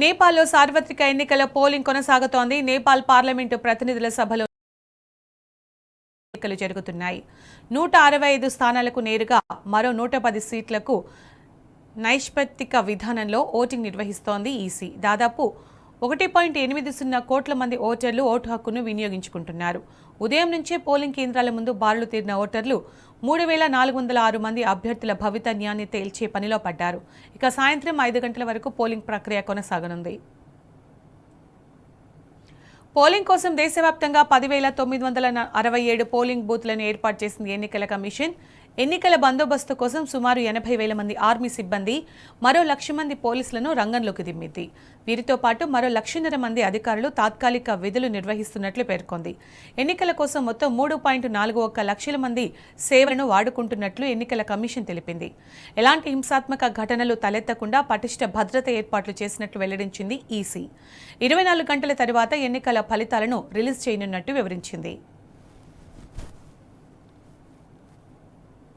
నేపాల్లో సార్వత్రిక ఎన్నికల పోలింగ్ కొనసాగుతోంది. నేపాల్ పార్లమెంటు ప్రతినిధుల సభలో ఎన్నికలు జరుగుతున్నాయి. 165 స్థానాలకు నేరుగా మరో 110 సీట్లకు నైష్పత్తిక విధానంలో ఓటింగ్ నిర్వహిస్తోంది ఈసీ. దాదాపు 1.80 కోట్ల మంది ఓటర్లు ఓటు హక్కును వినియోగించుకుంటున్నారు. ఉదయం నుంచే పోలింగ్ కేంద్రాల ముందు బారులు తీరిన ఓటర్లు 3,406 మంది అభ్యర్థుల భవితన్యాన్ని తేల్చే పనిలో పడ్డారు. ఇక సాయంత్రం 5 గంటల వరకు పోలింగ్ ప్రక్రియ కొనసాగనుంది. పోలింగ్ కోసం దేశవ్యాప్తంగా 10,967 పోలింగ్ బూత్లను ఏర్పాటు చేసింది ఎన్నికల కమిషన్. ఎన్నికల బందోబస్తు కోసం సుమారు 80,000 మంది ఆర్మీ సిబ్బంది, మరో 1,00,000 మంది పోలీసులను రంగంలోకి దింపింది. వీరితో పాటు మరో 1,50,000 మంది అధికారులు తాత్కాలిక విధులు నిర్వహిస్తున్నట్లు పేర్కొంది. ఎన్నికల కోసం మొత్తం 3.41 లక్షల మంది సేవలను వాడుకుంటున్నట్లు ఎన్నికల కమిషన్ తెలిపింది. ఎలాంటి హింసాత్మక ఘటనలు తలెత్తకుండా పటిష్ట భద్రత ఏర్పాట్లు చేసినట్లు వెల్లడించింది ఈసీ. 24 గంటల తర్వాత ఎన్నికల ఫలితాలను రిలీజ్ చేయనున్నట్టు వివరించింది.